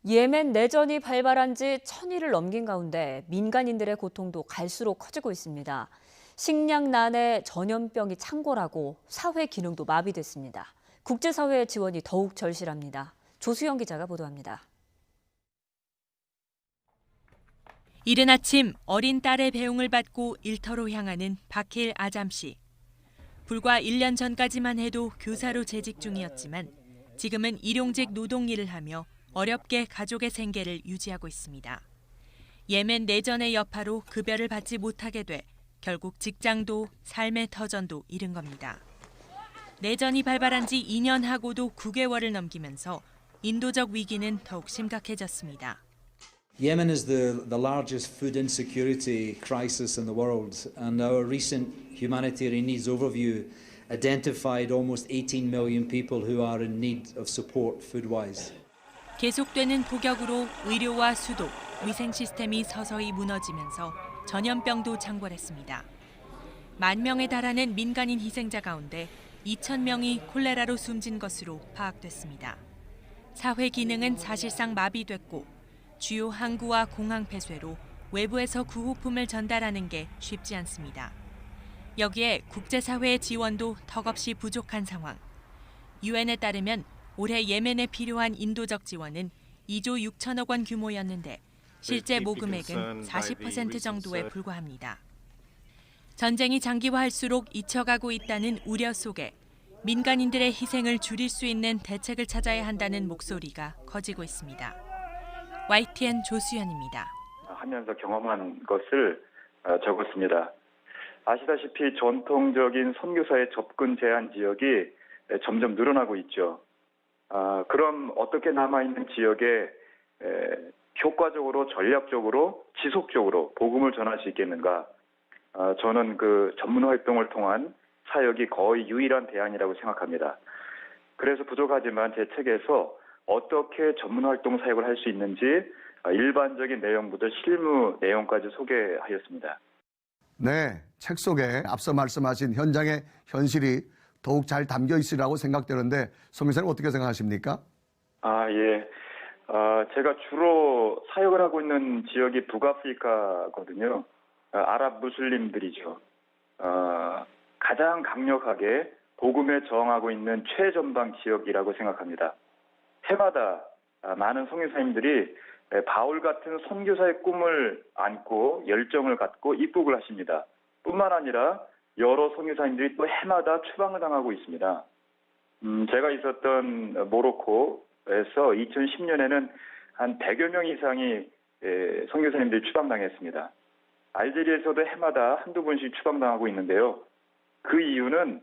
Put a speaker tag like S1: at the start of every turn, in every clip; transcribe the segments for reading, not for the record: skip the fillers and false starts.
S1: 예멘 내전이 발발한 지 1000일을 넘긴 가운데 민간인들의 고통도 갈수록 커지고 있습니다. 식량난에 전염병이 창궐하고 사회 기능도 마비됐습니다. 국제사회의 지원이 더욱 절실합니다. 조수영 기자가 보도합니다.
S2: 이른 아침 어린 딸의 배웅을 받고 일터로 향하는 바킬 아잠 씨. 불과 1년 전까지만 해도 교사로 재직 중이었지만 지금은 일용직 노동 일을 하며 어렵게 가족의 생계를 유지하고 있습니다. 예멘 내전의 여파로 급여를 받지 못하게 돼 결국 직장도 삶의 터전도 잃은 겁니다. 내전이 발발한 지 2년 하고도 9개월을 넘기면서 인도적 위기는 더욱 심각해졌습니다.
S3: Yemen is the largest food insecurity crisis in the world, and our recent humanitarian needs overview identified almost 18 million people who are in need of support food-wise.
S2: 계속되는 폭격으로 의료와 수도, 위생 시스템이 서서히 무너지면서 전염병도 창궐했습니다. 10,000명에 달하는 민간인 희생자 가운데 2,000명이 콜레라로 숨진 것으로 파악됐습니다. 사회 기능은 사실상 마비됐고 주요 항구와 공항 폐쇄로 외부에서 구호품을 전달하는 게 쉽지 않습니다. 여기에 국제사회의 지원도 턱없이 부족한 상황. 유엔에 따르면 올해 예멘에 필요한 인도적 지원은 2조 6천억 원 규모였는데 실제 모금액은 40% 정도에 불과합니다. 전쟁이 장기화할수록 잊혀가고 있다는 우려 속에 민간인들의 희생을 줄일 수 있는 대책을 찾아야 한다는 목소리가 커지고 있습니다. YTN 조수연입니다.
S4: 하면서 경험한 것을 적었습니다. 아시다시피 전통적인 선교사의 접근 제한 지역이 점점 늘어나고 있죠. 그럼 어떻게 남아있는 지역에 효과적으로, 전략적으로, 지속적으로 복음을 전할 수 있겠는가? 저는 그 전문 활동을 통한 사역이 거의 유일한 대안이라고 생각합니다. 그래서 부족하지만 제 책에서 어떻게 전문 활동 사역을 할 수 있는지 일반적인 내용부터 실무 내용까지 소개하였습니다.
S5: 네, 책 속에 앞서 말씀하신 현장의 현실이 더욱 잘 담겨 있으리라고 생각되는데 송 교사님 어떻게 생각하십니까?
S4: 예. 제가 주로 사역을 하고 있는 지역이 북아프리카거든요. 아랍 무슬림들이죠. 가장 강력하게 복음에 저항하고 있는 최전방 지역이라고 생각합니다. 해마다 많은 선교사님들이 바울 같은 선교사의 꿈을 안고 열정을 갖고 입국을 하십니다. 뿐만 아니라 여러 선교사님들이 또 해마다 추방을 당하고 있습니다. 제가 있었던 모로코에서 2010년에는 한 100여 명 이상이 선교사님들이 추방당했습니다. 알제리에서도 해마다 한두 분씩 추방당하고 있는데요. 그 이유는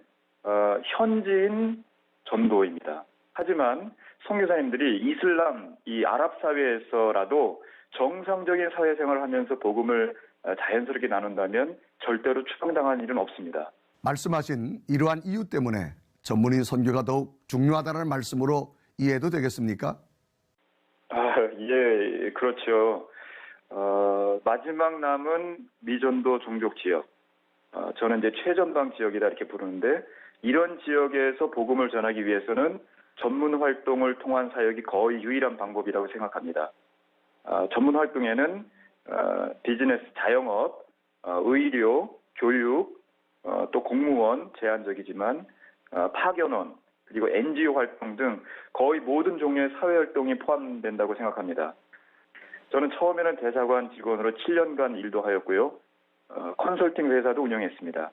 S4: 현지인 전도입니다. 하지만 선교사님들이 이슬람, 이 아랍 사회에서라도 정상적인 사회생활을 하면서 복음을 자연스럽게 나눈다면 절대로 추방당할 일은 없습니다.
S5: 말씀하신 이러한 이유 때문에 전문인 선교가 더욱 중요하다는 말씀으로 이해해도 되겠습니까?
S4: 예, 그렇죠. 마지막 남은 미전도 종족 지역, 저는 이제 최전방 지역이다 이렇게 부르는데 이런 지역에서 복음을 전하기 위해서는 전문 활동을 통한 사역이 거의 유일한 방법이라고 생각합니다. 전문 활동에는 비즈니스, 자영업, 의료, 교육, 또 공무원 제한적이지만 파견원, 그리고 NGO 활동 등 거의 모든 종류의 사회활동이 포함된다고 생각합니다. 저는 처음에는 대사관 직원으로 7년간 일도 하였고요. 컨설팅 회사도 운영했습니다.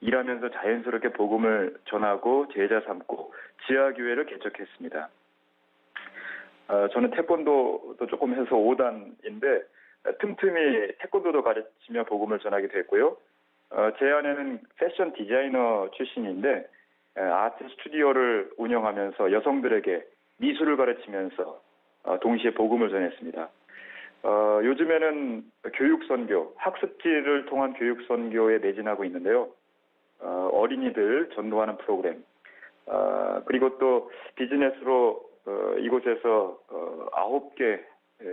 S4: 일하면서 자연스럽게 복음을 전하고 제자 삼고 지하교회를 개척했습니다. 저는 태권도도 조금 해서 5단인데 틈틈이 태권도도 가르치며 복음을 전하게 됐고요. 제 아내는 패션 디자이너 출신인데 아트 스튜디오를 운영하면서 여성들에게 미술을 가르치면서 동시에 복음을 전했습니다. 요즘에는 교육선교, 학습지를 통한 교육선교에 매진하고 있는데요. 어린이들 전도하는 프로그램, 그리고 또 비즈니스로 이곳에서 9개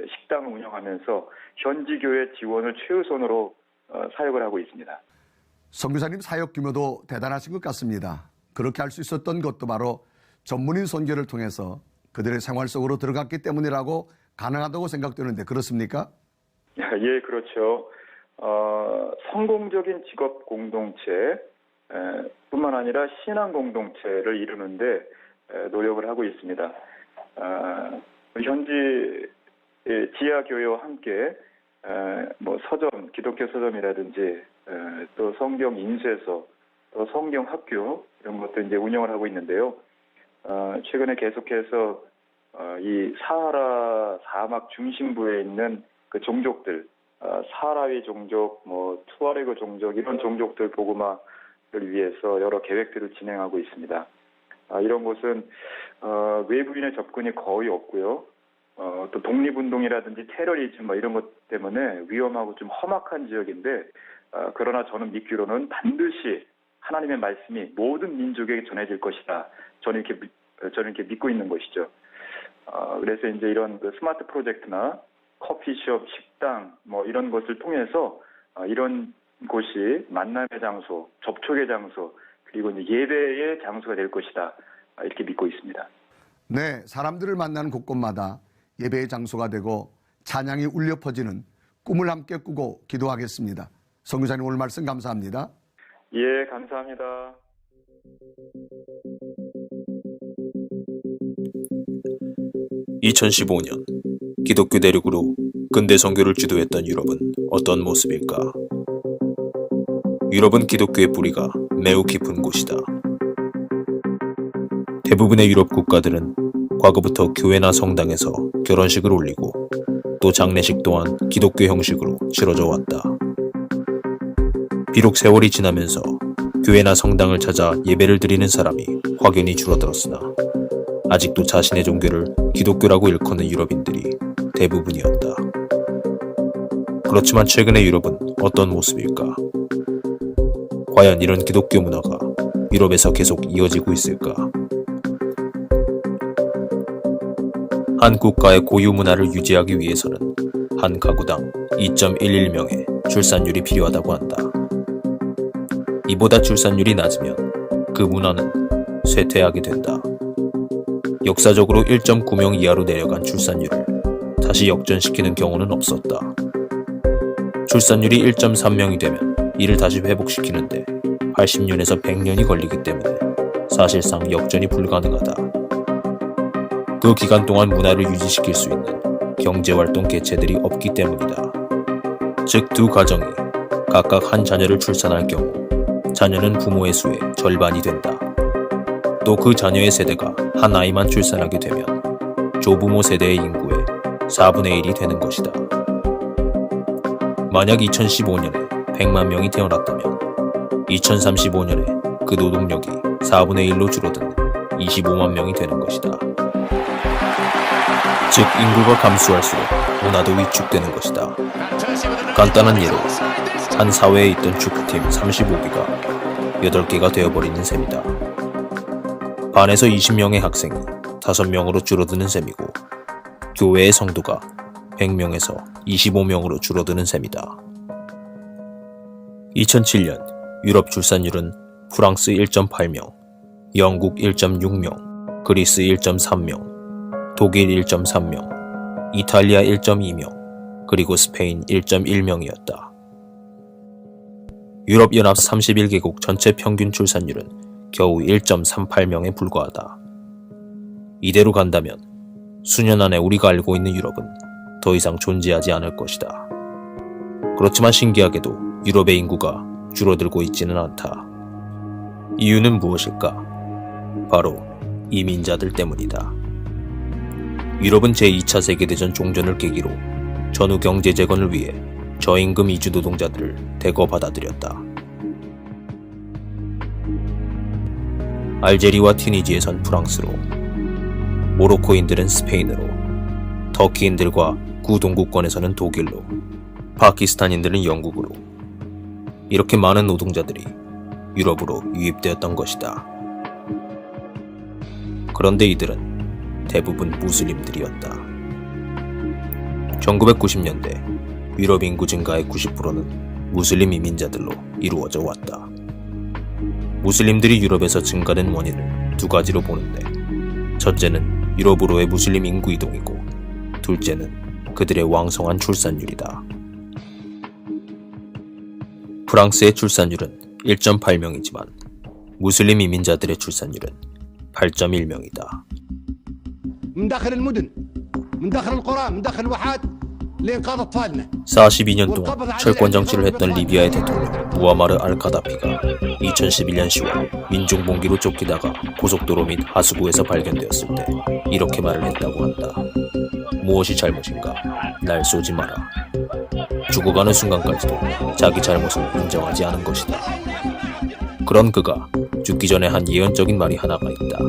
S4: 식당을 운영하면서 현지 교회 지원을 최우선으로 사역을 하고 있습니다.
S5: 송 교사님 사역 규모도 대단하신 것 같습니다. 그렇게 할 수 있었던 것도 바로 전문인 선교를 통해서 그들의 생활 속으로 들어갔기 때문이라고 가능하다고 생각되는데 그렇습니까?
S4: 예, 그렇죠. 성공적인 직업 공동체 뿐만 아니라 신앙 공동체를 이루는데 노력을 하고 있습니다. 현지 지하교회와 함께 서점, 기독교 서점이라든지 또 성경 인쇄소, 또 성경 학교 이런 것도 이제 운영을 하고 있는데요. 최근에 계속해서 이 사하라 사막 중심부에 있는 그 종족들, 사하라위 종족, 투아레그 종족 이런 종족들 복음화를 위해서 여러 계획들을 진행하고 있습니다. 이런 곳은 외부인의 접근이 거의 없고요. 또 독립운동이라든지 테러리즘 이런 것 때문에 위험하고 좀 험악한 지역인데 그러나 저는 믿기로는 반드시 하나님의 말씀이 모든 민족에게 전해질 것이다. 저는 이렇게 믿고 있는 것이죠. 그래서 이제 이런 그 스마트 프로젝트나 커피숍, 식당 이런 것을 통해서 이런 곳이 만남의 장소, 접촉의 장소, 그리고 이제 예배의 장소가 될 것이다. 이렇게 믿고 있습니다.
S5: 네, 사람들을 만나는 곳곳마다 예배의 장소가 되고 찬양이 울려 퍼지는 꿈을 함께 꾸고 기도하겠습니다. 선교사님 오늘 말씀 감사합니다.
S4: 예, 감사합니다.
S6: (2015년) 기독교 대륙으로 근대 선교를 주도했던 유럽은 어떤 모습일까? 유럽은 기독교의 뿌리가 매우 깊은 곳이다. 대부분의 유럽 국가들은 과거부터 교회나 성당에서 결혼식을 올리고 또 장례식 또한 기독교 형식으로 치러져 왔다. 비록 세월이 지나면서 교회나 성당을 찾아 예배를 드리는 사람이 확연히 줄어들었으나 아직도 자신의 종교를 기독교라고 일컫는 유럽인들이 대부분이었다. 그렇지만 최근의 유럽은 어떤 모습일까? 과연 이런 기독교 문화가 유럽에서 계속 이어지고 있을까? 한 국가의 고유 문화를 유지하기 위해서는 한 가구당 2.11명의 출산율이 필요하다고 한다. 이보다 출산율이 낮으면 그 문화는 쇠퇴하게 된다. 역사적으로 1.9명 이하로 내려간 출산율을 다시 역전시키는 경우는 없었다. 출산율이 1.3명이 되면 이를 다시 회복시키는데 80년에서 100년이 걸리기 때문에 사실상 역전이 불가능하다. 그 기간 동안 문화를 유지시킬 수 있는 경제활동 개체들이 없기 때문이다. 즉 두 가정이 각각 한 자녀를 출산할 경우 자녀는 부모의 수의 절반이 된다. 또 그 자녀의 세대가 한 아이만 출산하게 되면 조부모 세대의 인구의 4분의 1이 되는 것이다. 만약 2015년에 100만 명이 태어났다면 2035년에 그 노동력이 4분의 1로 줄어든 25만 명이 되는 것이다. 즉 인구가 감소할수록 문화도 위축되는 것이다. 간단한 예로 한 사회에 있던 축구팀 35개가 8개가 되어버리는 셈이다. 반에서 20명의 학생이 5명으로 줄어드는 셈이고 교회의 성도가 100명에서 25명으로 줄어드는 셈이다. 2007년 유럽 출산율은 프랑스 1.8명, 영국 1.6명, 그리스 1.3명, 독일 1.3명, 이탈리아 1.2명, 그리고 스페인 1.1명이었다. 유럽연합 31개국 전체 평균 출산율은 겨우 1.38명에 불과하다. 이대로 간다면 수년 안에 우리가 알고 있는 유럽은 더 이상 존재하지 않을 것이다. 그렇지만 신기하게도 유럽의 인구가 줄어들고 있지는 않다. 이유는 무엇일까? 바로 이민자들 때문이다. 유럽은 제2차 세계대전 종전을 계기로 전후 경제 재건을 위해 저임금 이주 노동자들을 대거 받아들였다. 알제리와 튀니지에선 프랑스로, 모로코인들은 스페인으로, 터키인들과 구동구권에서는 독일로, 파키스탄인들은 영국으로 이렇게 많은 노동자들이 유럽으로 유입되었던 것이다. 그런데 이들은 대부분 무슬림들이었다. 1990년대 유럽 인구 증가의 90%는 무슬림 이민자들로 이루어져 왔다. 무슬림들이 유럽에서 증가된 원인을 두 가지로 보는데 첫째는 유럽으로의 무슬림 인구 이동이고 둘째는 그들의 왕성한 출산율이다. 프랑스의 출산율은 1.8명이지만 무슬림 이민자들의 출산율은 8.1명이다.
S7: من داخل المدن من داخل القرى من داخل الواحات لإنقاذ أطفالنا.
S6: 42년 동안 철권 정치를 했던 리비아의 대통령 무아마르 알카다피가 2011년 10월 민중봉기로 쫓기다가 고속도로 및 하수구에서 발견되었을 때 이렇게 말을 했다고 한다. 무엇이 잘못인가? 날 쏘지 마라. 죽어가는 순간까지도 자기 잘못을 인정하지 않은 것이다. 그런 그가 죽기 전에 한 예언적인 말이 하나가 있다.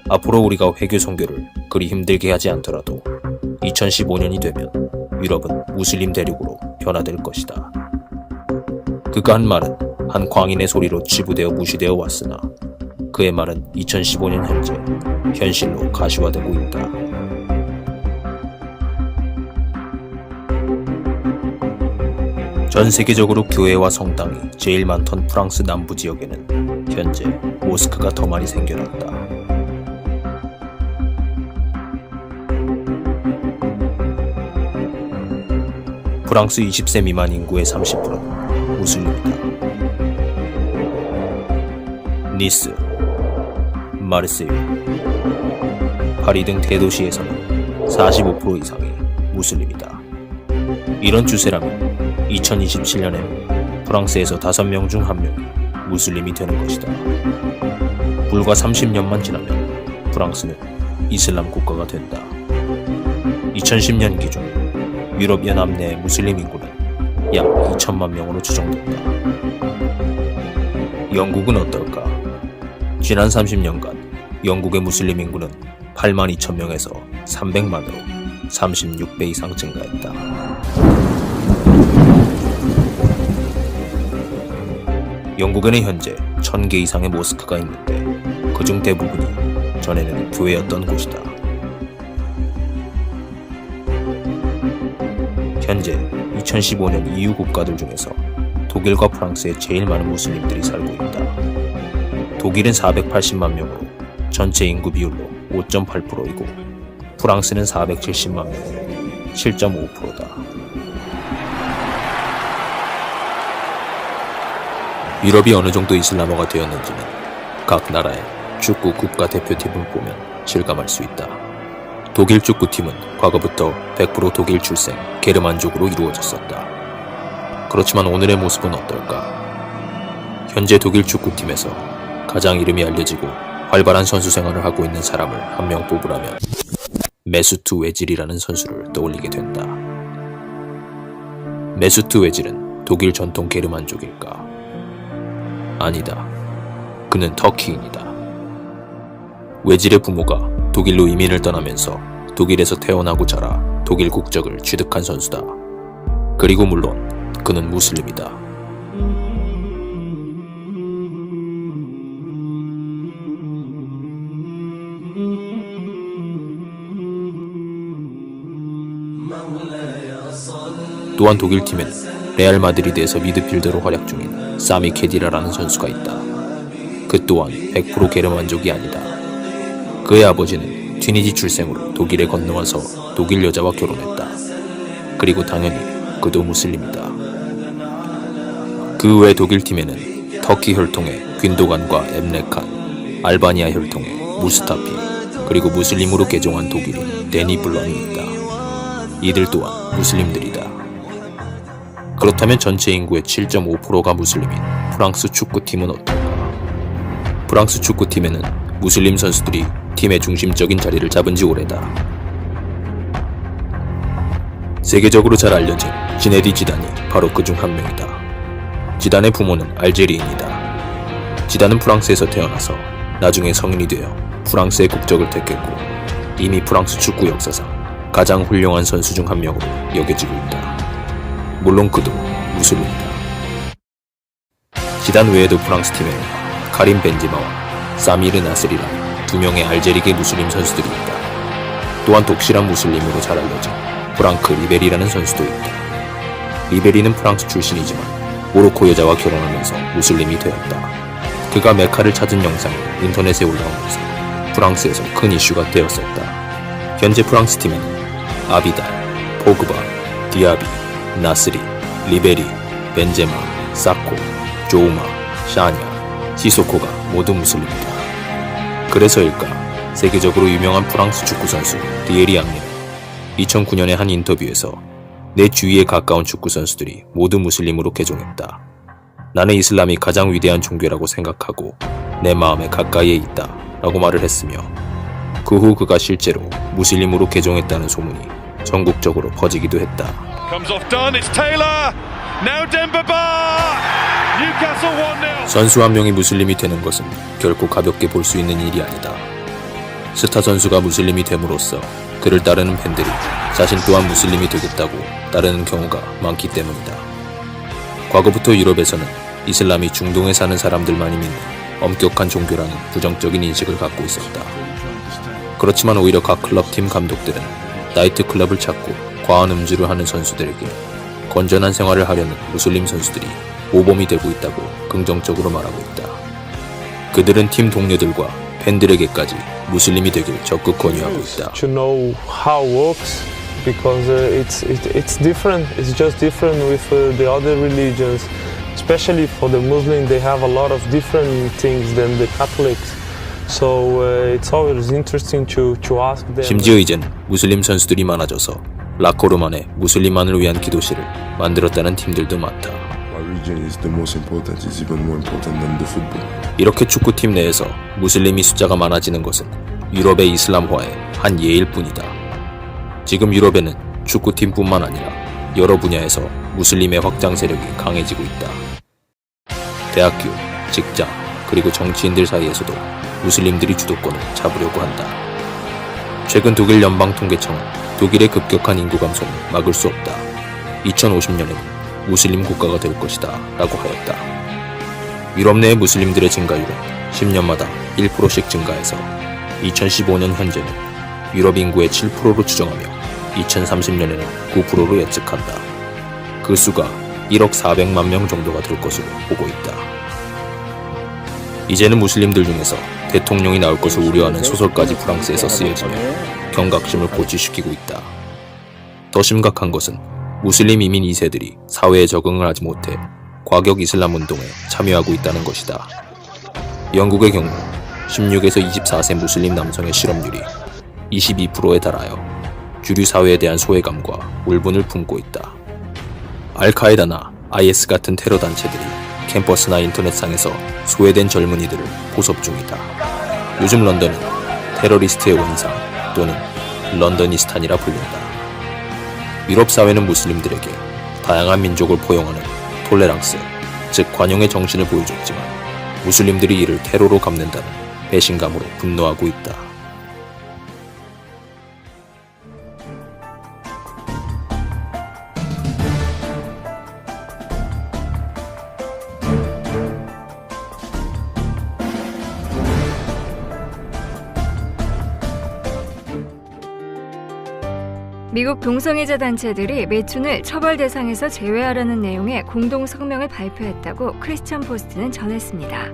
S6: 앞으로 우리가 회교 선교를 그리 힘들게 하지 않더라도 2015년이 되면 유럽은 무슬림 대륙으로 변화될 것이다. 그가 한 말은 한 광인의 소리로 치부되어 무시되어 왔으나 그의 말은 2015년 현재 현실로 가시화되고 있다. 전 세계적으로 교회와 성당이 제일 많던 프랑스 남부 지역에는 현재 모스크가 더 많이 생겨났다. 프랑스 20세 미만 인구의 30%는 무슬림이다. 니스, 마르세유, 파리 등 대도시에서는 45% 이상이 무슬림이다. 이런 추세라면 2027년에는 프랑스에서 5명 중 1명이 무슬림이 되는 것이다. 불과 30년만 지나면 프랑스는 이슬람 국가가 된다. 2010년 기준 유럽연합 내 무슬림 인구는 약 2천만 명으로 추정된다. 영국은 어떨까? 지난 30년간 영국의 무슬림 인구는 8만 2천 명에서 300만으로 36배 이상 증가했다. 영국에는 현재 1000개 이상의 모스크가 있는데 그중 대부분이 전에는 교회였던 곳이다. 현재 2015년 EU 국가들 중에서 독일과 프랑스에 제일 많은 무슬림들이 살고 있다. 독일은 480만 명으로 전체 인구 비율로 5.8%이고 프랑스는 470만 명으로 7.5%다. 유럽이 어느 정도 이슬람어가 되었는지는 각 나라의 축구 국가대표팀을 보면 실감할 수 있다. 독일 축구팀은 과거부터 100% 독일 출생 게르만족으로 이루어졌었다. 그렇지만 오늘의 모습은 어떨까? 현재 독일 축구팀에서 가장 이름이 알려지고 활발한 선수 생활을 하고 있는 사람을 한 명 뽑으라면 메수트 웨질이라는 선수를 떠올리게 된다. 메수트 웨질은 독일 전통 게르만족일까? 아니다. 그는 터키인이다. 웨질의 부모가 독일로 이민을 떠나면서 독일에서 태어나고 자라 독일 국적을 취득한 선수다. 그리고 물론 그는 무슬림이다. 또한 독일팀에는 레알 마드리드에서 미드필더로 활약 중인 사미 케디라라는 선수가 있다. 그 또한 100% 게르만족이 아니다. 그의 아버지는 튀니지 출생으로 독일에 건너와서 독일 여자와 결혼했다. 그리고 당연히 그도 무슬림이다. 그 외 독일팀에는 터키 혈통의 균도간과 엠레칸, 알바니아 혈통의 무스타피, 그리고 무슬림으로 개종한 독일인 데니 블럼이 있다. 이들 또한 무슬림들이다. 그렇다면 전체 인구의 7.5%가 무슬림인 프랑스 축구팀은 어떨까? 프랑스 축구팀에는 무슬림 선수들이 팀의 중심적인 자리를 잡은 지 오래다. 세계적으로 잘 알려진 지네디 지단이 바로 그 중 한 명이다. 지단의 부모는 알제리인이다. 지단은 프랑스에서 태어나서 나중에 성인이 되어 프랑스의 국적을 택했고 이미 프랑스 축구 역사상 가장 훌륭한 선수 중 한 명으로 여겨지고 있다. 물론 그도 무슬림이다. 지단 외에도 프랑스 팀에는 카림 벤지마와 사미르 나스리라는 2명의 알제리계 무슬림 선수들이 있다. 또한 독실한 무슬림으로 잘 알려진 프랑크 리베리라는 선수도 있다. 리베리는 프랑스 출신이지만 모로코 여자와 결혼하면서 무슬림이 되었다. 그가 메카를 찾은 영상이 인터넷에 올라오면서 프랑스에서 큰 이슈가 되었었다. 현재 프랑스 팀에는 아비달, 포그바, 디아비, 나스리, 리베리, 벤제마, 사코, 조우마, 샤냐, 시소코가 모두 무슬림이다. 그래서일까 세계적으로 유명한 프랑스 축구 선수 디에리 앙리는 2009년의 한 인터뷰에서 내 주위에 가까운 축구 선수들이 모두 무슬림으로 개종했다. 나는 이슬람이 가장 위대한 종교라고 생각하고 내 마음에 가까이에 있다 라고 말을 했으며 그 후 그가 실제로 무슬림으로 개종했다는 소문이 전국적으로 퍼지기도 했다.
S8: Comes off done, it's Taylor. Now Demba Ba. Newcastle 1-0.
S6: 선수 한 명이 무슬림이 되는 것은 결코 가볍게 볼 수 있는 일이 아니다. 스타 선수가 무슬림이 됨으로써 그를 따르는 팬들이 자신 또한 무슬림이 되겠다고 따르는 경우가 많기 때문이다. 과거부터 유럽에서는 이슬람이 중동에 사는 사람들만이 믿는 엄격한 종교라는 부정적인 인식을 갖고 있었다. 그렇지만 오히려 각 클럽팀 감독들은 나이트클럽을 찾고 과한 음주를 하는 선수들에게 건전한 생활을 하려는 무슬림 선수들이 모범이 되고 있다고 긍정적으로 말하고 있다. 그들은 팀 동료들과 팬들에게까지 무슬림이 되길 적극 권유하고 있다.
S9: To know how it works because it's different. It's just different with the other religions. Especially for the Muslims, they have a lot of different things than the Catholics. So it's always interesting to ask them.
S6: 심지어 이젠 무슬림 선수들이 많아져서 라커룸 안에 무슬림만을 위한 기도실을 만들었다는 팀들도 많다. 이렇게 축구팀 내에서 무슬림이 숫자가 많아지는 것은 유럽의 이슬람화의 한 예일 뿐이다. 지금 유럽에는 축구팀뿐만 아니라 여러 분야에서 무슬림의 확장 세력이 강해지고 있다. 대학교, 직장, 그리고 정치인들 사이에서도 무슬림들이 주도권을 잡으려고 한다. 최근 독일 연방통계청은 독일의 급격한 인구 감소는 막을 수 없다. 2050년에는 무슬림 국가가 될 것이다 라고 하였다. 유럽 내의 무슬림들의 증가율은 10년마다 1%씩 증가해서 2015년 현재는 유럽 인구의 7%로 추정하며 2030년에는 9%로 예측한다. 그 수가 1억 400만 명 정도가 될 것으로 보고 있다. 이제는 무슬림들 중에서 대통령이 나올 것을 우려하는 소설까지 프랑스에서 쓰여지며 경각심을 고취시키고 있다. 더 심각한 것은 무슬림 이민 2세들이 사회에 적응을 하지 못해 과격 이슬람 운동에 참여하고 있다는 것이다. 영국의 경우 16에서 24세 무슬림 남성의 실업률이 22%에 달하여 주류 사회에 대한 소외감과 울분을 품고 있다. 알카에다나 IS 같은 테러 단체들이 캠퍼스나 인터넷상에서 소외된 젊은이들을 포섭 중이다. 요즘 런던은 테러리스트의 원상 또는 런더니스탄이라 불린다. 유럽 사회는 무슬림들에게 다양한 민족을 포용하는 톨레랑스, 즉 관용의 정신을 보여줬지만 무슬림들이 이를 테러로 갚는다는 배신감으로 분노하고 있다.
S10: 미국 동성애자 단체들이 매춘을 처벌 대상에서 제외하라는 내용의 공동 성명을 발표했다고 크리스천 포스트는 전했습니다.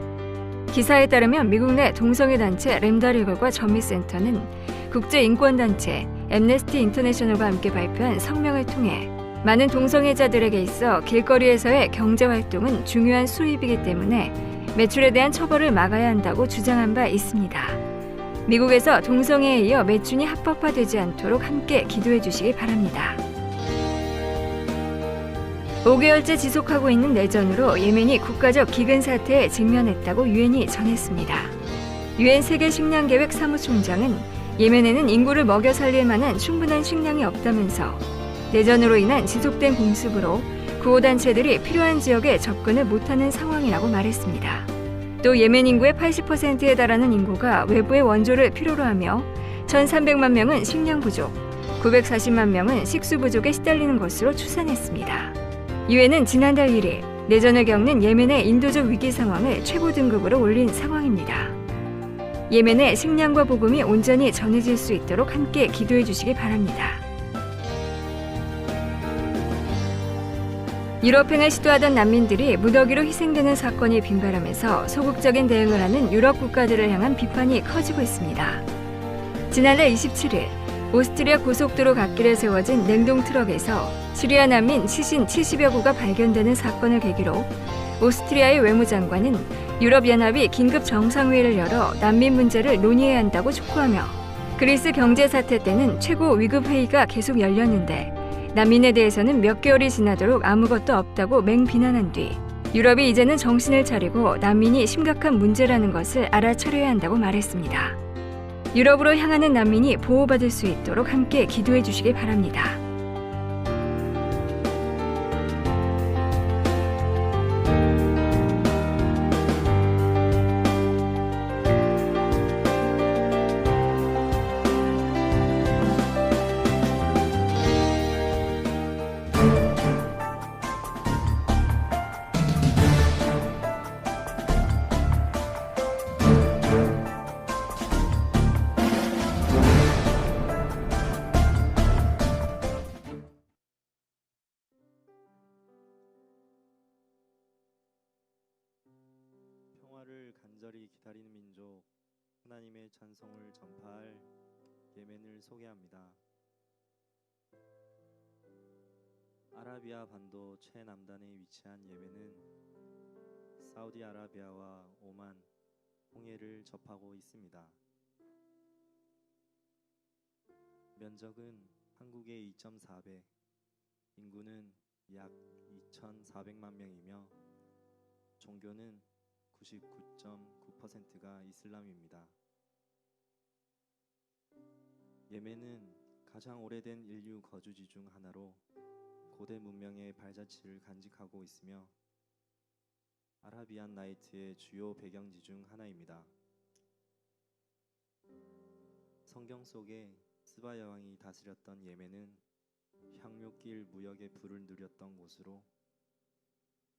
S10: 기사에 따르면 미국 내 동성애 단체 램다리걸과 전미센터는 국제인권단체 앰네스티 인터내셔널과 함께 발표한 성명을 통해 많은 동성애자들에게 있어 길거리에서의 경제활동은 중요한 수입이기 때문에 매출에 대한 처벌을 막아야 한다고 주장한 바 있습니다. 미국에서 동성애에 이어 매춘이 합법화되지 않도록 함께 기도해 주시기 바랍니다. 5개월째 지속하고 있는 내전으로 예멘이 국가적 기근 사태에 직면했다고 유엔이 전했습니다. 유엔 세계 식량 계획 사무총장은 예멘에는 인구를 먹여 살릴 만한 충분한 식량이 없다면서 내전으로 인한 지속된 공습으로 구호단체들이 필요한 지역에 접근을 못하는 상황이라고 말했습니다. 또 예멘 인구의 80%에 달하는 인구가 외부의 원조를 필요로 하며 1,300만 명은 식량 부족, 940만 명은 식수 부족에 시달리는 것으로 추산했습니다. 유엔은 지난달 1일 내전을 겪는 예멘의 인도적 위기 상황을 최고 등급으로 올린 상황입니다. 예멘의 식량과 복음이 온전히 전해질 수 있도록 함께 기도해 주시기 바랍니다. 유럽행을 시도하던 난민들이 무더기로 희생되는 사건이 빈발하면서 소극적인 대응을 하는 유럽 국가들을 향한 비판이 커지고 있습니다. 지난달 27일 오스트리아 고속도로 갓길에 세워진 냉동 트럭에서 시리아 난민 시신 70여 구가 발견되는 사건을 계기로 오스트리아의 외무장관은 유럽연합이 긴급 정상회의를 열어 난민 문제를 논의해야 한다고 촉구하며 그리스 경제 사태 때는 최고 위급 회의가 계속 열렸는데 난민에 대해서는 몇 개월이 지나도록 아무것도 없다고 맹비난한 뒤 유럽이 이제는 정신을 차리고 난민이 심각한 문제라는 것을 알아차려야 한다고 말했습니다. 유럽으로 향하는 난민이 보호받을 수 있도록 함께 기도해 주시기 바랍니다.
S11: 평화를 간절히 기다리는 민족, 하나님의 찬송을 전파할 예멘을 소개합니다. 아라비아 반도 최남단에 위치한 예멘은 사우디아라비아와 오만, 홍해를 접하고 있습니다. 면적은 한국의 2.4배, 인구는 약 2,400만 명이며 종교는 99.9%가 이슬람입니다. 예멘은 가장 오래된 인류 거주지 중 하나로 고대 문명의 발자취를 간직하고 있으며 아라비안 나이트의 주요 배경지 중 하나입니다. 성경 속에 스바 여왕이 다스렸던 예멘은 향료길 무역의 불을 누렸던 곳으로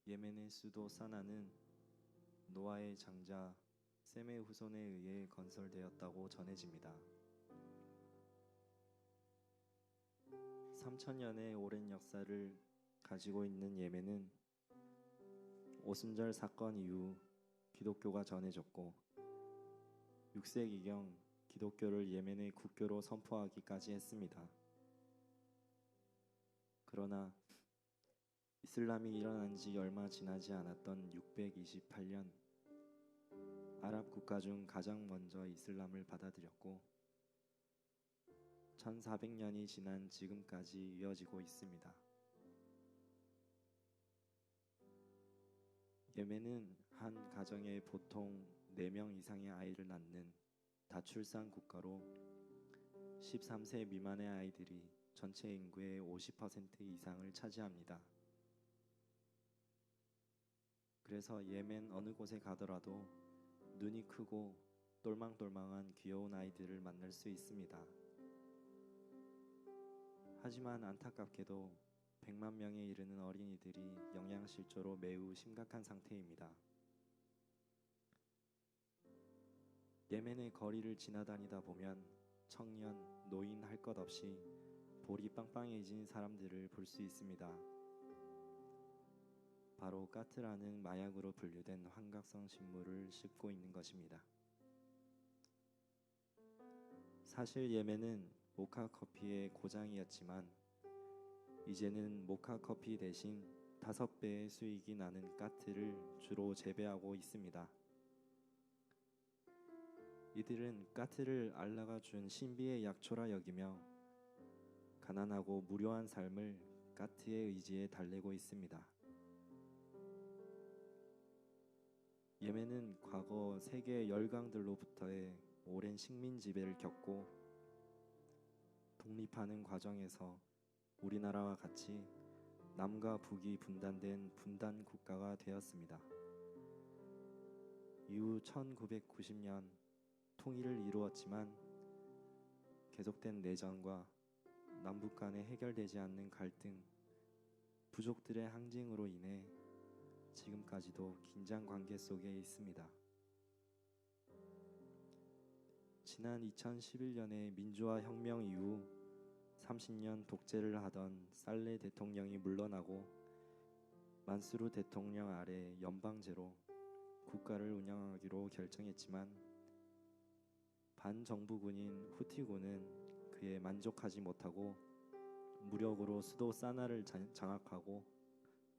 S11: 예멘의 수도 사나는 노아의 장자 셈의 후손에 의해 건설되었다고 전해집니다. 3000년의 오랜 역사를 가지고 있는 예멘은 오순절 사건 이후 기독교가 전해졌고 6세기경 기독교를 예멘의 국교로 선포하기까지 했습니다. 그러나 이슬람이 일어난 지 얼마 지나지 않았던 628년 아랍 국가 중 가장 먼저 이슬람을 받아들였고 1400년이 지난 지금까지 이어지고 있습니다. 예멘은 한 가정에 보통 4명 이상의 아이를 낳는 다출산 국가로 13세 미만의 아이들이 전체 인구의 50% 이상을 차지합니다. 그래서 예멘 어느 곳에 가더라도 눈이 크고 똘망똘망한 귀여운 아이들을 만날 수 있습니다. 하지만 안타깝게도 100만 명에 이르는 어린이들이 영양실조로 매우 심각한 상태입니다. 예멘의 거리를 지나다니다 보면 청년, 노인 할 것 없이 볼이 빵빵해진 사람들을 볼 수 있습니다. 바로 까트라는 마약으로 분류된 환각성 식물을 씹고 있는 것입니다. 사실 예멘은 모카 커피의 고장이었지만 이제는 모카 커피 대신 5배의 수익이 나는 까트를 주로 재배하고 있습니다. 이들은 까트를 알라가 준 신비의 약초라 여기며 가난하고 무료한 삶을 까트의 의지에 달래고 있습니다. 예멘은 과거 세계 열강들로부터의 오랜 식민 지배를 겪고 독립하는 과정에서 우리나라와 같이 남과 북이 분단된 분단 국가가 되었습니다. 이후 1990년 통일을 이루었지만 계속된 내전과 남북 간에 해결되지 않는 갈등, 부족들의 항쟁으로 인해 지금까지도 긴장 관계 속에 있습니다. 지난 2011년의 민주화 혁명 이후 30년 독재를 하던 살레 대통령이 물러나고 만수르 대통령 아래 연방제로 국가를 운영하기로 결정했지만 반정부군인 후티군은 그에 만족하지 못하고 무력으로 수도 사나를 장악하고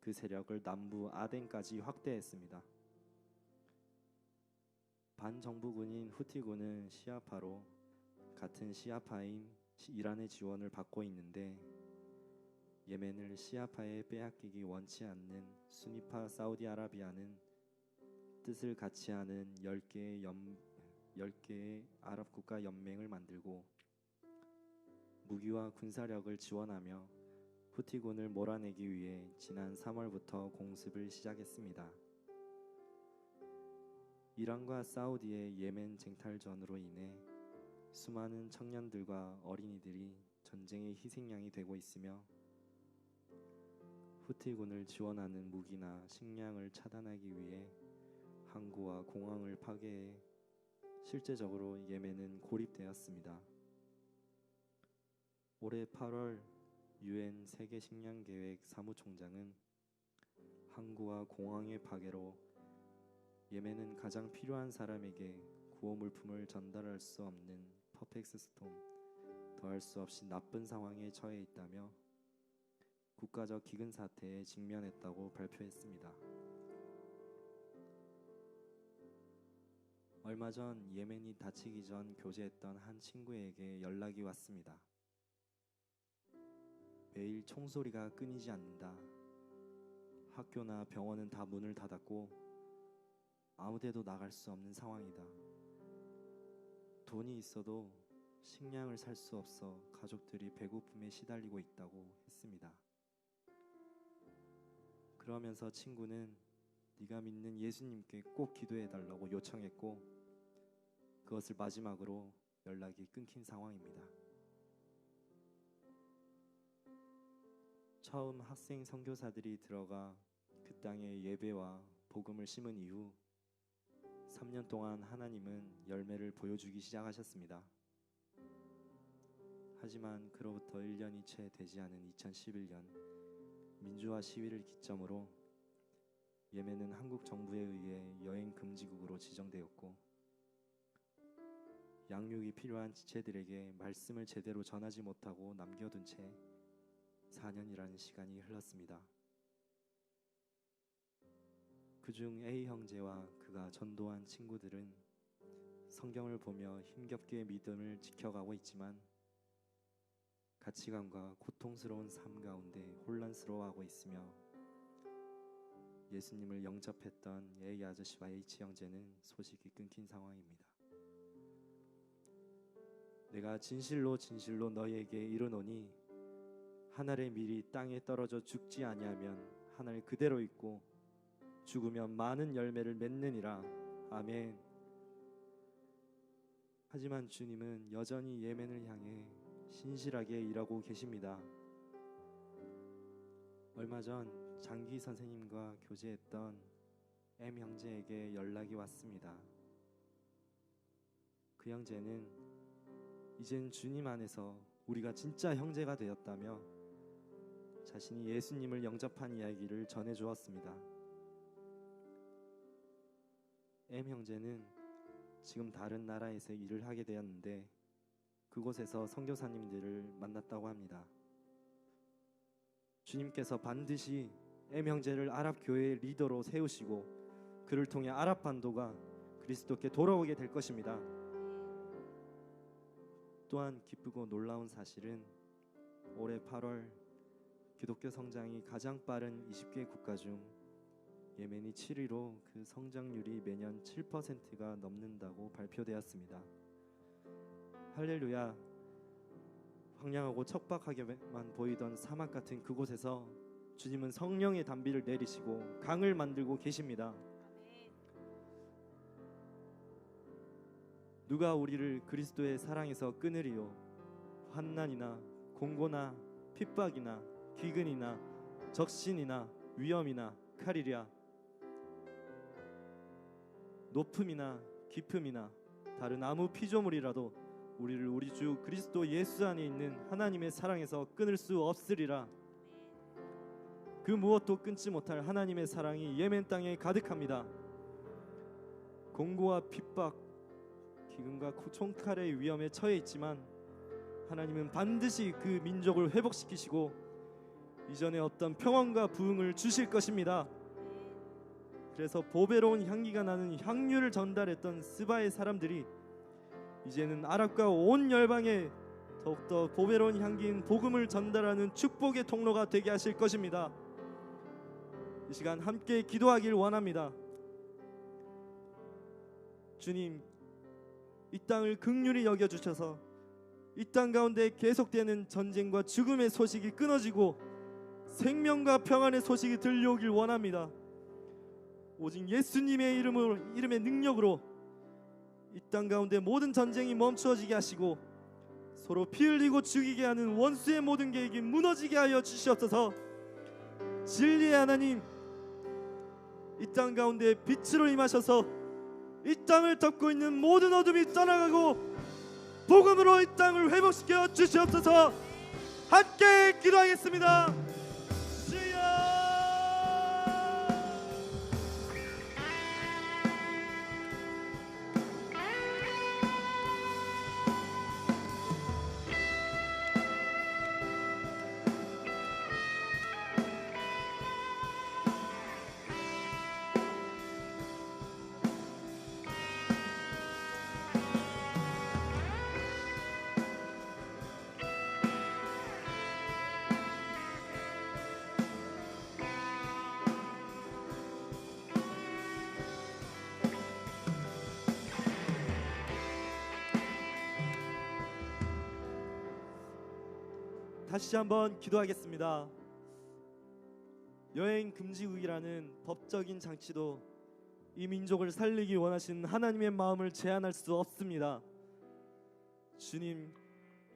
S11: 그 세력을 남부 아덴까지 확대했습니다. 반정부군인 후티군은 시아파로 같은 시아파인 이란의 지원을 받고 있는데 예멘을 시아파에 빼앗기기 원치 않는 수니파 사우디아라비아는 뜻을 같이 하는 10개의 아랍 국가 연맹을 만들고 무기와 군사력을 지원하며 후티군을 몰아내기 위해 지난 3월부터 공습을 시작했습니다. 이란과 사우디의 예멘 쟁탈전으로 인해 수많은 청년들과 어린이들이 전쟁의 희생양이 되고 있으며 후티군을 지원하는 무기나 식량을 차단하기 위해 항구와 공항을 파괴해 실제적으로 예멘은 고립되었습니다. 올해 8월 UN 세계 식량 계획 사무총장은 항구와 공항의 파괴로 예멘은 가장 필요한 사람에게 구호 물품을 전달할 수 없는 퍼펙트 스톰, 더할 수 없이 나쁜 상황에 처해 있다며 국가적 기근 사태에 직면했다고 발표했습니다. 얼마 전 예멘이 다치기 전 교제했던 한 친구에게 연락이 왔습니다. 매일 총소리가 끊이지 않는다. 학교나 병원은 다 문을 닫았고 아무데도 나갈 수 없는 상황이다. 돈이 있어도 식량을 살 수 없어 가족들이 배고픔에 시달리고 있다고 했습니다. 그러면서 친구는 네가 믿는 예수님께 꼭 기도해달라고 요청했고 그것을 마지막으로 연락이 끊긴 상황입니다. 처음 학생 선교사들이 들어가 그 땅에 예배와 복음을 심은 이후 3년 동안 하나님은 열매를 보여주기 시작하셨습니다. 하지만 그로부터 1년이 채 되지 않은 2011년 민주화 시위를 기점으로 예멘은 한국 정부에 의해 여행 금지국으로 지정되었고 양육이 필요한 지체들에게 말씀을 제대로 전하지 못하고 남겨둔 채 4년이라는 시간이 흘렀습니다. 그중 A 형제와 그가 전도한 친구들은 성경을 보며 힘겹게 믿음을 지켜가고 있지만 가치관과 고통스러운 삶 가운데 혼란스러워하고 있으며 예수님을 영접했던 A 아저씨와 H 형제는 소식이 끊긴 상황입니다. 내가 진실로 진실로 너희에게 이르노니 한 알의 밀이 땅에 떨어져 죽지 아니하면 한 알 그대로 있고 죽으면 많은 열매를 맺느니라. 아멘. 하지만 주님은 여전히 예멘을 향해 신실하게 일하고 계십니다. 얼마 전 장기 선생님과 교제했던 M 형제에게 연락이 왔습니다. 그 형제는 이젠 주님 안에서 우리가 진짜 형제가 되었다며 자신이 예수님을 영접한 이야기를 전해주었습니다. M 형제는 지금 다른 나라에서 일을 하게 되었는데 그곳에서 선교사님들을 만났다고 합니다. 주님께서 반드시 M 형제를 아랍 교회의 리더로 세우시고 그를 통해 아랍 반도가 그리스도께 돌아오게 될 것입니다. 또한 기쁘고 놀라운 사실은 올해 8월 기독교 성장이 가장 빠른 20개 국가 중 예멘이 7위로 그 성장률이 매년 7%가 넘는다고 발표되었습니다. 할렐루야. 황량하고 척박하게만 보이던 사막 같은 그곳에서 주님은 성령의 단비를 내리시고 강을 만들고 계십니다. 누가 우리를 그리스도의 사랑에서 끊으리요? 환난이나 공고나 핍박이나 기근이나 적신이나 위험이나 칼이랴. 높음이나 깊음이나 다른 아무 피조물이라도 우리를 우리 주 그리스도 예수 안에 있는 하나님의 사랑에서 끊을 수 없으리라. 그 무엇도 끊지 못할 하나님의 사랑이 예멘 땅에 가득합니다. 공고와 핍박, 기근과 총칼의 위험에 처해 있지만 하나님은 반드시 그 민족을 회복시키시고 이전에 어떤 평안과 부흥을 주실 것입니다. 그래서 보배로운 향기가 나는 향유를 전달했던 스바의 사람들이 이제는 아랍과 온 열방에 더욱더 보배로운 향기인 복음을 전달하는 축복의 통로가 되게 하실 것입니다. 이 시간 함께 기도하길 원합니다. 주님, 이 땅을 긍휼히 여겨주셔서 이 땅 가운데 계속되는 전쟁과 죽음의 소식이 끊어지고 생명과 평안의 소식이 들려오길 원합니다. 오직 예수님의 이름의 능력으로 이 땅 가운데 모든 전쟁이 멈추어지게 하시고 서로 피 흘리고 죽이게 하는 원수의 모든 계획이 무너지게 하여 주시옵소서. 진리의 하나님, 이 땅 가운데 빛으로 임하셔서 이 땅을 덮고 있는 모든 어둠이 떠나가고 복음으로 이 땅을 회복시켜 주시옵소서. 함께 기도하겠습니다. 다시 한번 기도하겠습니다. 여행 금지국이라는 법적인 장치도 이 민족을 살리기 원하신 하나님의 마음을 제한할 수 없습니다. 주님,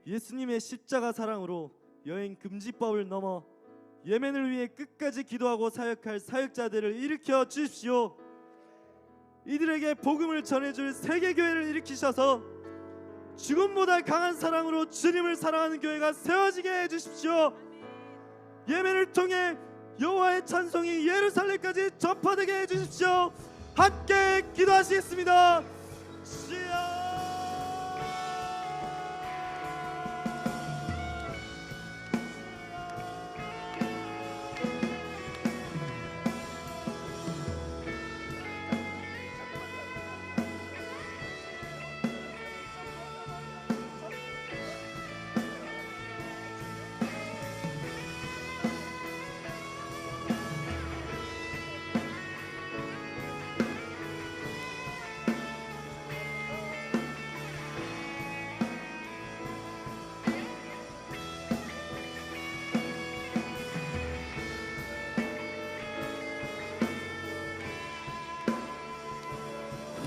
S11: 예수님의 십자가 사랑으로 여행 금지법을 넘어 예멘을 위해 끝까지 기도하고 사역할 사역자들을 일으켜 주십시오. 이들에게 복음을 전해줄 세계교회를 일으키셔서 죽음보다 강한 사랑으로 주님을 사랑하는 교회가 세워지게 해주십시오. 예멘을 통해 여호와의 찬송이 예루살렘까지 전파되게 해주십시오. 함께 기도하시겠습니다.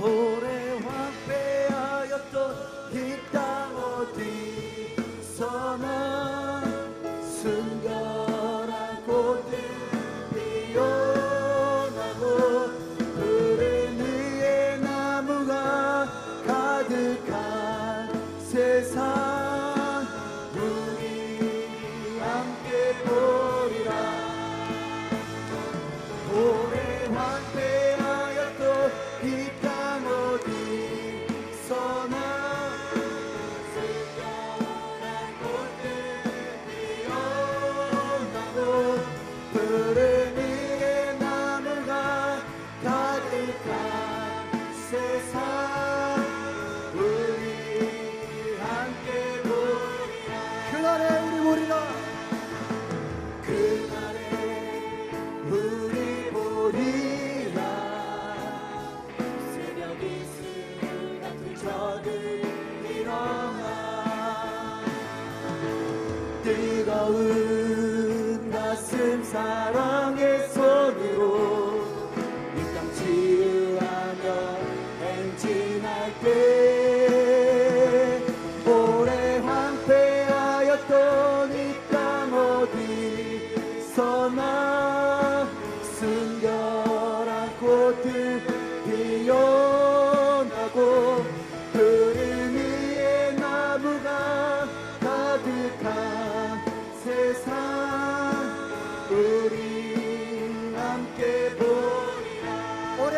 S12: 오래 황폐하였던 이 땅 어디서나 순결한 꽃들 피어나고 푸른 위에 나무가 가득한 세상 우리 함께 보리라. 오래 황폐하였던 이 땅 어디서나 순결한 꽃들 피어나고 푸른 위에 나무가 가득한 세상 우리 함께 보리라. 그날에 우리 보리라. 그날에 우리 보리라. 새벽 이슬 같은 저들 일어나 뜨거운 가슴 사랑의 손으로 이 땅 치유하며 행진할 때 오래 황폐하였던 이 땅 어디서나 순결한 꽃들 피어나고 푸른 위에 나무가 가득한 세상 우리 함께 보리라. 오래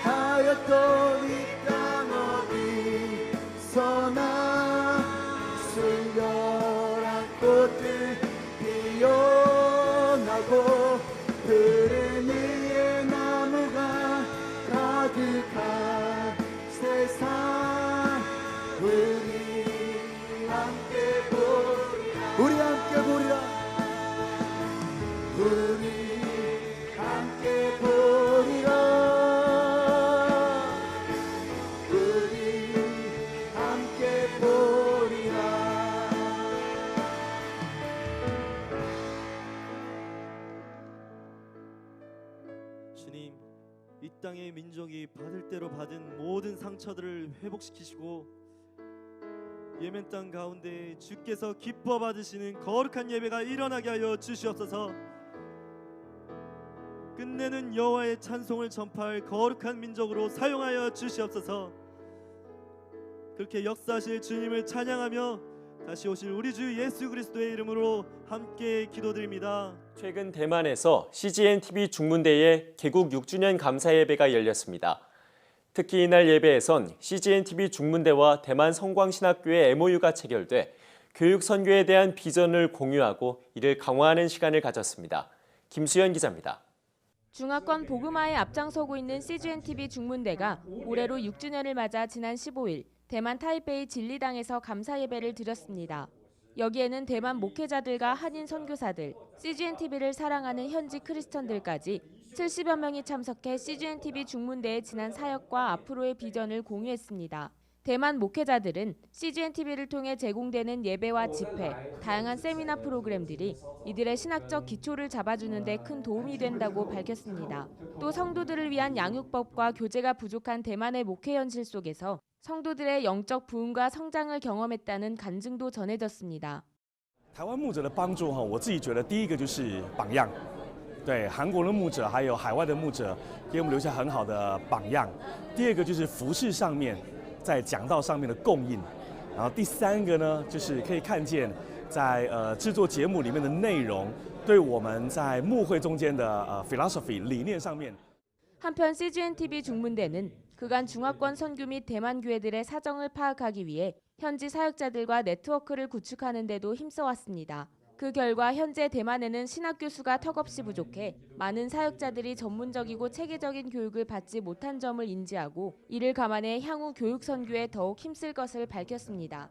S12: 황폐하였던 이 땅 어디서나 청결한 꽃들 피어나고 푸른 위에 나무가 가득한 세상 우리 함께 보리라 우리 함께 보리라 우리 함께 보리라 우리 함께 보리라
S11: 주님, 이 땅의 민족이 받을 대로 받은 모든 상처들을 회복시키시고 예멘 땅 가운데 주께서 기뻐 받으시는 거룩한 예배가 일어나게 하여 주시옵소서. 끝내는 여호와의 찬송을 전파할 거룩한 민족으로 사용하여 주시옵소서. 그렇게 역사하실 주님을 찬양하며 다시 오실 우리 주 예수 그리스도의 이름으로 함께 기도드립니다.
S13: 최근 대만에서 CGN-TV 중문대의 개국 6주년 감사 예배가 열렸습니다. 특히 이날 예배에선 CGN-TV 중문대와 대만 성광신학교의 MOU가 체결돼 교육 선교에 대한 비전을 공유하고 이를 강화하는 시간을 가졌습니다. 김수연 기자입니다.
S14: 중화권 복음화에 앞장서고 있는 CGN-TV 중문대가 올해로 6주년을 맞아 지난 15일 대만 타이베이 진리당에서 감사 예배를 드렸습니다. 여기에는 대만 목회자들과 한인 선교사들, CGN-TV를 사랑하는 현지 크리스천들까지 70여 명이 참석해 CGN-TV 중문대의 지난 사역과 앞으로의 비전을 공유했습니다. 대만 목회자들은 CGN-TV를 통해 제공되는 예배와 집회, 다양한 세미나 프로그램들이 이들의 신학적 기초를 잡아주는 데 큰 도움이 된다고 밝혔습니다. 또 성도들을 위한 양육법과 교재가 부족한 대만의 목회 현실 속에서 성도들의 영적 부흥과 성장을 경험했다는 간증도 전해졌습니다.
S15: 台湾牧者的帮助我自己觉得第一个就是榜样，对韩国的牧者还有海外的牧者给我们留下很好的榜样。第二个就是服事上面，在讲道上面的供应，然后第三个呢，就是可以看见在制作节目里面的内容，对我们在牧会中间的philosophy 理念上面。
S14: 한편 CGN-TV 중문대는 그간 중화권 선교 및 대만 교회들의 사정을 파악하기 위해 현지 사역자들과 네트워크를 구축하는 데도 힘써왔습니다. 그 결과 현재 대만에는 신학교 수가 턱없이 부족해 많은 사역자들이 전문적이고 체계적인 교육을 받지 못한 점을 인지하고 이를 감안해 향후 교육 선교에 더욱 힘쓸 것을 밝혔습니다.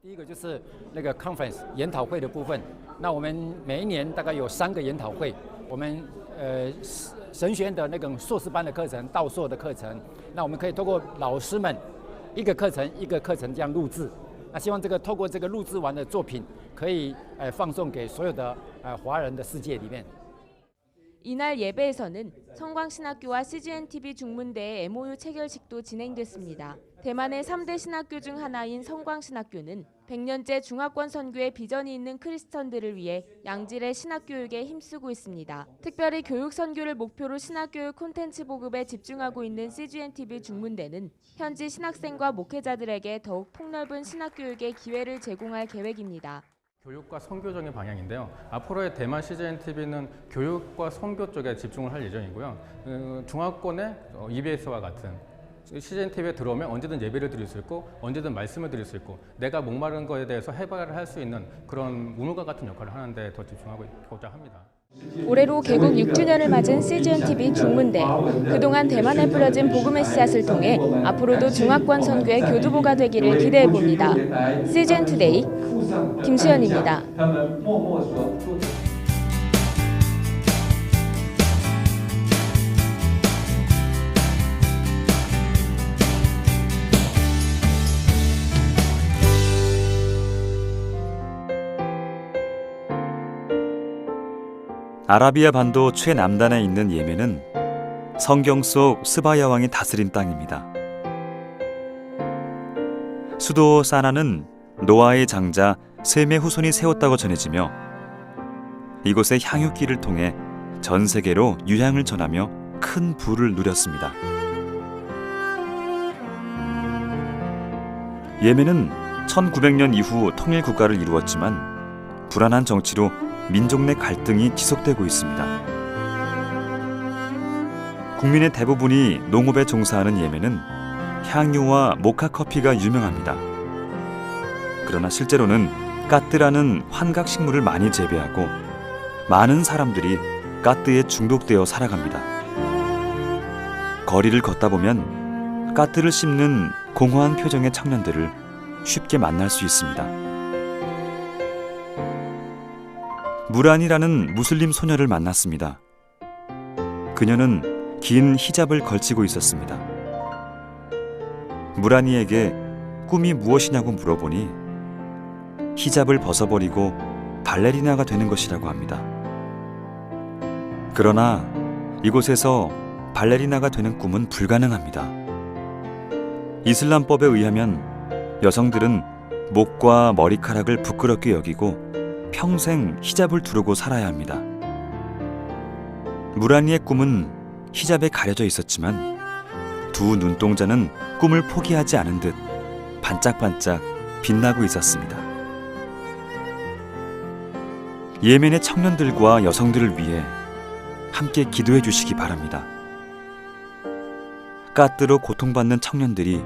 S16: 第一个就是那个 conference 研讨会的部分，那我们每一年大概有3个研讨会，我们神学院的那个硕士班的课程、道硕的课程，那我们可以透过老师们一个课程一个课程这样录制，那希望透过这个录制完的作品可以放送给所有的华人的世界里面。
S14: 이날 예배에서는 성광신학교와 CGN-TV 중문대의 MOU 체결식도 진행됐습니다. 대만의 3대 신학교 중 하나인 성광신학교는 100년째 중화권 선교에 비전이 있는 크리스천들을 위해 양질의 신학교육에 힘쓰고 있습니다. 특별히 교육 선교를 목표로 신학교육 콘텐츠 보급에 집중하고 있는 CGN-TV 중문대는 현지 신학생과 목회자들에게 더욱 폭넓은 신학교육의 기회를 제공할 계획입니다.
S17: 교육과 선교적인 방향인데요. 앞으로의 대만 CGN-TV는 교육과 선교 쪽에 집중을 할 예정이고요. 중화권의 EBS와 같은 CGN-TV에 들어오면 언제든 예배를 드릴 수 있고 언제든 말씀을 드릴 수 있고 내가 목마른 거에 대해서 해결을 할 수 있는 그런 우물과 같은 역할을 하는데 더 집중하고자 합니다.
S14: 올해로 개국 6주년을 맞은 CGN-TV 중문대. 그동안 대만에 뿌려진 복음의 씨앗을 통해 앞으로도 중화권 선교의 교두보가 되기를 기대해봅니다. CGN-투데이 김수연입니다.
S18: 아라비아 반도 최남단에 있는 예멘은 성경 속 스바야 왕이 다스린 땅입니다. 수도 사나는 노아의 장자 셈의 후손이 세웠다고 전해지며 이곳의 향유길을 통해 전 세계로 유향을 전하며 큰 부를 누렸습니다. 예멘은 1900년 이후 통일 국가를 이루었지만 불안한 정치로 민족 내 갈등이 지속되고 있습니다. 국민의 대부분이 농업에 종사하는 예멘은 향유와 모카 커피가 유명합니다. 그러나 실제로는 까뜨라는 환각식물을 많이 재배하고 많은 사람들이 까뜨에 중독되어 살아갑니다. 거리를 걷다 보면 까뜨를 씹는 공허한 표정의 청년들을 쉽게 만날 수 있습니다. 무란이라는 무슬림 소녀를 만났습니다. 그녀는 긴 히잡을 걸치고 있었습니다. 무란이에게 꿈이 무엇이냐고 물어보니 히잡을 벗어버리고 발레리나가 되는 것이라고 합니다. 그러나 이곳에서 발레리나가 되는 꿈은 불가능합니다. 이슬람법에 의하면 여성들은 목과 머리카락을 부끄럽게 여기고 평생 히잡을 두르고 살아야 합니다. 무란이의 꿈은 히잡에 가려져 있었지만 두 눈동자는 꿈을 포기하지 않은 듯 반짝반짝 빛나고 있었습니다. 예멘의 청년들과 여성들을 위해 함께 기도해 주시기 바랍니다. 까뜨로 고통받는 청년들이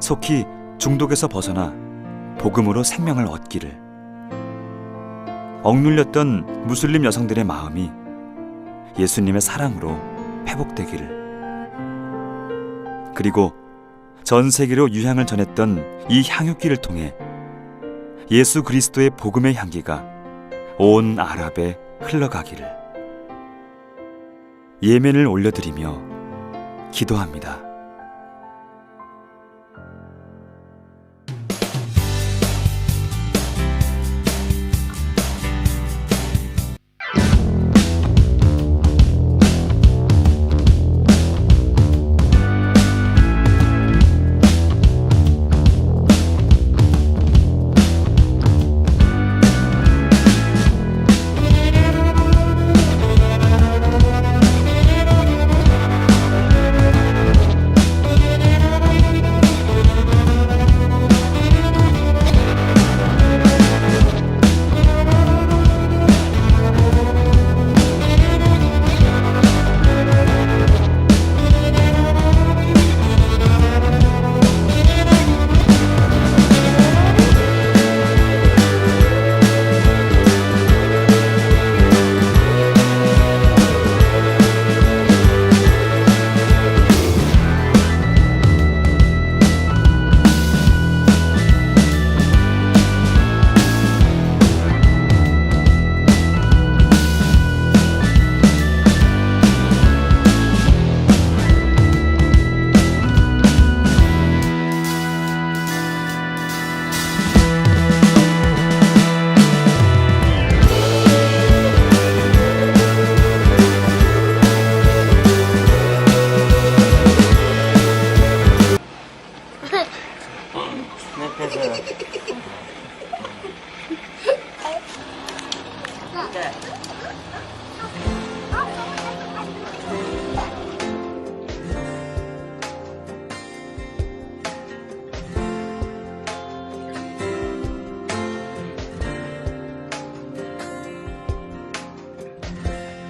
S18: 속히 중독에서 벗어나 복음으로 생명을 얻기를, 억눌렸던 무슬림 여성들의 마음이 예수님의 사랑으로 회복되기를, 그리고 전 세계로 유향을 전했던 이 향유기를 통해 예수 그리스도의 복음의 향기가 온 아랍에 흘러가기를 예멘을 올려드리며 기도합니다.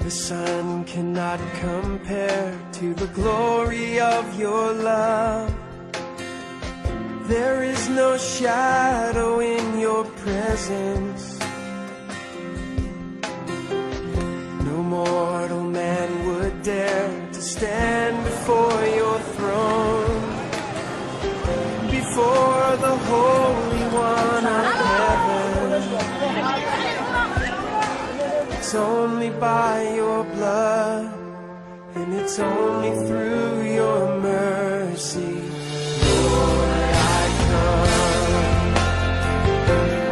S12: The sun cannot compare to the glory of your love. There is no shadow in your presence. No mortal man would dare to stand before your throne, before the Holy One of heaven. It's only by your blood, and it's only through your mercy. Lord, I come.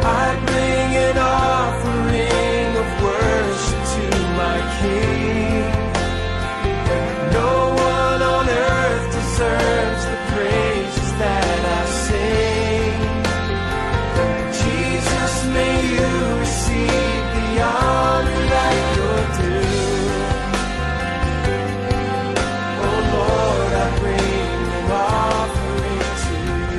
S12: I bring an offering of worship to my King. No one on earth deserves the praises that I sing. Jesus, may you receive the honor that you're due. Oh Lord, I bring an offering to you.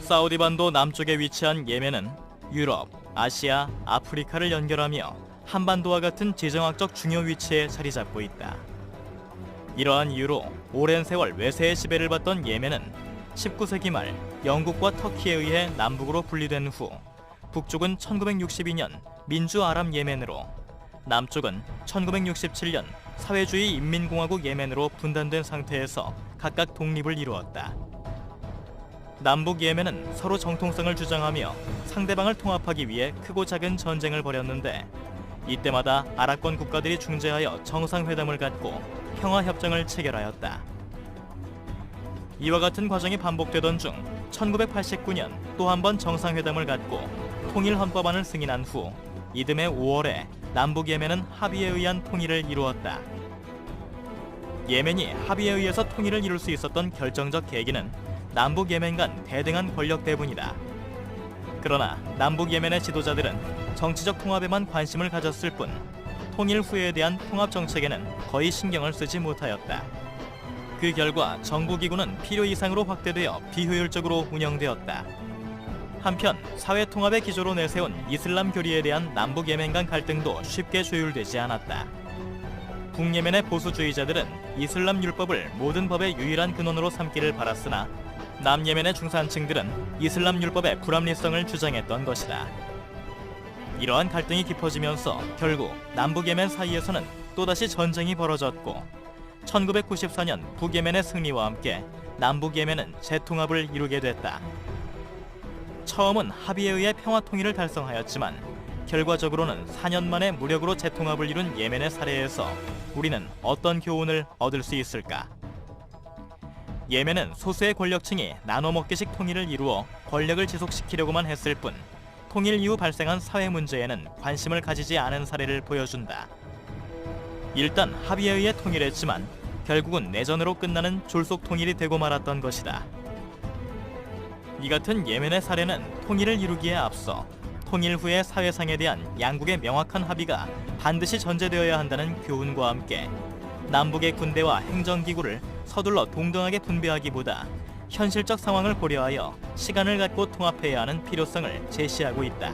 S19: 사우디 반도 남쪽에 위치한 예멘은 유럽, 아시아, 아프리카를 연결하며 한반도와 같은 지정학적 중요 위치에 자리 잡고 있다. 이러한 이유로 오랜 세월 외세의 지배를 받던 예멘은 19세기 말 영국과 터키에 의해 남북으로 분리된 후 북쪽은 1962년 민주 아랍 예멘으로, 남쪽은 1967년 사회주의 인민공화국 예멘으로 분단된 상태에서 각각 독립을 이루었다. 남북 예멘은 서로 정통성을 주장하며 상대방을 통합하기 위해 크고 작은 전쟁을 벌였는데, 이때마다 아랍권 국가들이 중재하여 정상회담을 갖고 평화협정을 체결하였다. 이와 같은 과정이 반복되던 중 1989년 또 한 번 정상회담을 갖고 통일헌법안을 승인한 후 이듬해 5월에 남북 예멘은 합의에 의한 통일을 이루었다. 예멘이 합의에 의해서 통일을 이룰 수 있었던 결정적 계기는 남북 예멘 간 대등한 권력 때문이다. 그러나 남북 예멘의 지도자들은 정치적 통합에만 관심을 가졌을 뿐 통일 후에 대한 통합 정책에는 거의 신경을 쓰지 못하였다. 그 결과 정부기구는 필요 이상으로 확대되어 비효율적으로 운영되었다. 한편 사회 통합의 기조로 내세운 이슬람 교리에 대한 남북 예멘 간 갈등도 쉽게 조율되지 않았다. 북예멘의 보수주의자들은 이슬람 율법을 모든 법의 유일한 근원으로 삼기를 바랐으나 남예멘의 중산층들은 이슬람 율법의 불합리성을 주장했던 것이다. 이러한 갈등이 깊어지면서 결국 남북 예멘 사이에서는 또다시 전쟁이 벌어졌고 1994년 북예멘의 승리와 함께 남북 예멘은 재통합을 이루게 됐다. 처음은 합의에 의해 평화 통일을 달성하였지만 결과적으로는 4년 만에 무력으로 재통합을 이룬 예멘의 사례에서 우리는 어떤 교훈을 얻을 수 있을까? 예멘은 소수의 권력층이 나눠먹기식 통일을 이루어 권력을 지속시키려고만 했을 뿐 통일 이후 발생한 사회 문제에는 관심을 가지지 않은 사례를 보여준다. 일단 합의에 의해 통일했지만 결국은 내전으로 끝나는 졸속 통일이 되고 말았던 것이다. 이 같은 예멘의 사례는 통일을 이루기에 앞서 통일 후의 사회상에 대한 양국의 명확한 합의가 반드시 전제되어야 한다는 교훈과 함께 남북의 군대와 행정기구를 서둘러 동등하게 분배하기보다 현실적 상황을 고려하여 시간을 갖고 통합해야 하는 필요성을 제시하고 있다.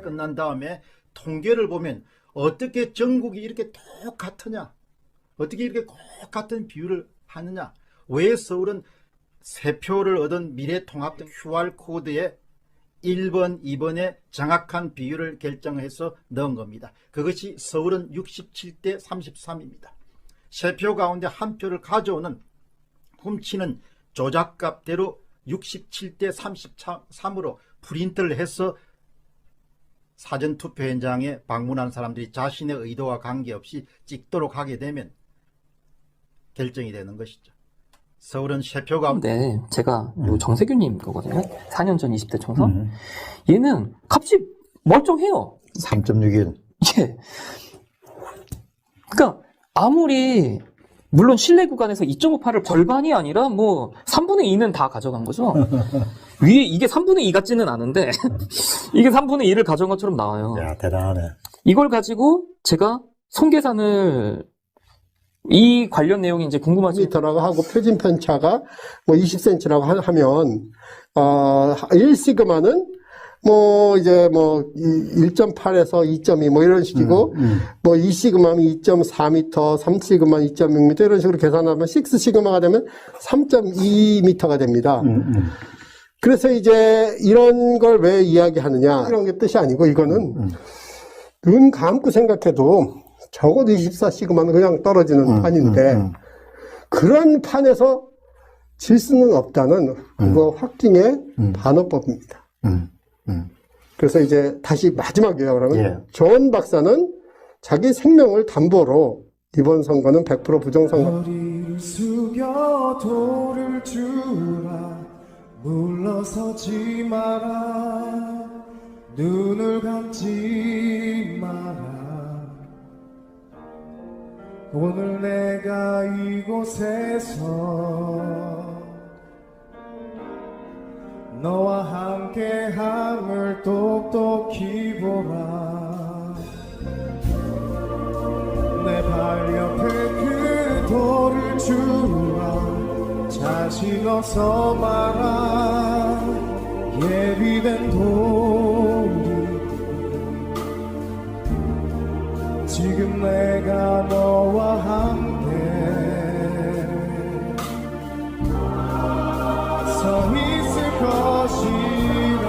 S20: 끝난 다음에 통계를 보면 어떻게 전국이 이렇게 똑같으냐, 어떻게 이렇게 똑같은 비율을 하느냐, 왜 서울은 3표를 얻은 미래통합등 QR코드에 1번, 2번에 정확한 비율을 결정해서 넣은 겁니다. 그것이 서울은 67대 33입니다. 3표 가운데 1표를 가져오는 훔치는 조작값대로 67대 33으로 프린트를 해서 사전투표 현장에 방문한 사람들이 자신의 의도와 관계없이 찍도록 하게 되면 결정이 되는 것이죠. 서울은 3표 가운데
S21: 네, 제가 요 정세균님 거거든요. 4년 전 20대 총선. 얘는 값이 멀쩡해요.
S22: 3.61.
S21: 예. 그러니까 아무리 물론 신뢰 구간에서 2.58을 절반이 아니라 뭐 3분의 2는 다 가져간 거죠. 위에 이게 3분의 2 같지는 않은데 이게 3분의 2를 가져간 것처럼 나와요.
S22: 야, 대단하네.
S21: 이걸 가지고 제가 손계산을 이 관련 내용이 이제 궁금하지.
S22: 미터라고 하고 표준 편차가 뭐 20cm라고 하면 1시그마는 뭐 이제 뭐 1.8에서 2.2 뭐 이런 식이고 뭐 2시그마면 2.4m, 3시그마는 2.6m 이런 식으로 계산하면 6시그마가 되면 3.2m가 됩니다. 그래서 이제 이런 걸 왜 이야기하느냐 이런 게 뜻이 아니고 이거는 눈 감고 생각해도 적어도 24시간만 그냥 떨어지는 판인데 그런 판에서 질 수는 없다는 그거 확증의 반어법입니다. 그래서 이제 다시 마지막 요약을 하면 존 박사는 자기 생명을 담보로 이번 선거는 100% 부정선거.
S12: 머리를 숙여 돌을 주라 물러서지 마라 눈을 감지 마라 오늘 내가 이곳에서 너와 함께함을 똑똑히 보라 내 발 옆에 그 돌을 주라 자신 없어 마라 예비된 돌이 지금 내가 너와 함께 서 있을 것이라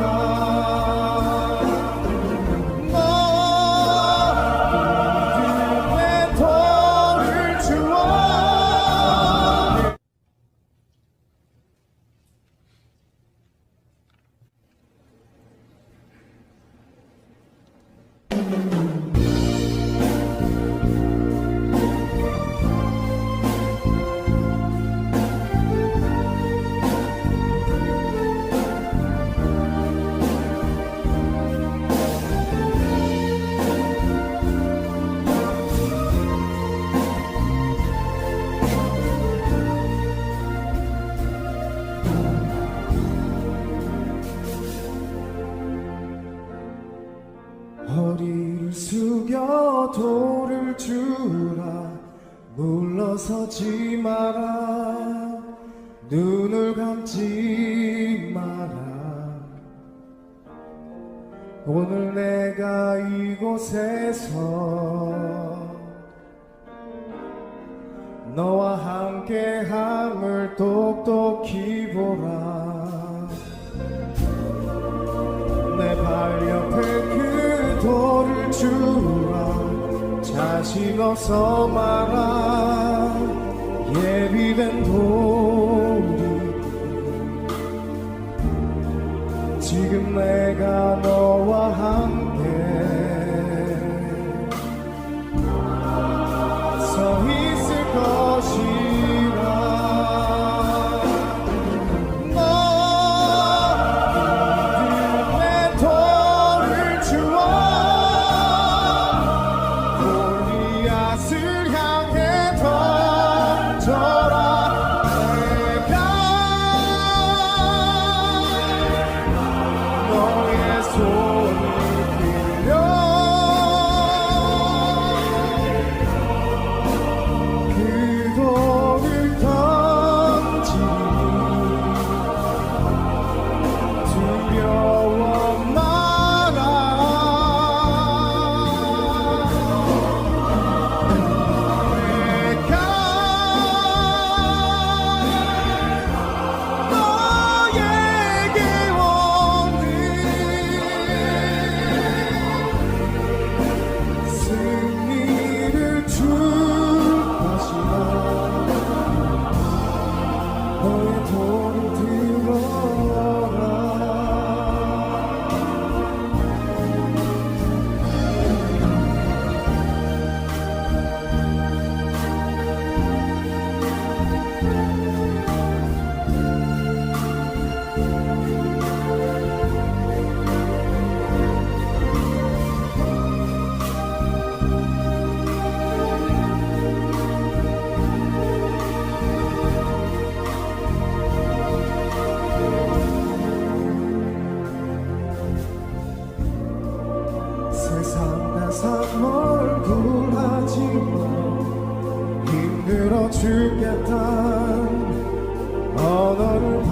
S12: 허리를 숙여 돌을 주라 물러서지 마라 눈을 감지 마라 오늘 내가 이곳에서 너와 함께함을 똑똑히 보라 내 발 옆에 그 돌을 주라 자신 없어 마라 예비된 돌이 지금 내가 너와 함께 서 있을 것이라 힘들어 죽겠단 언어를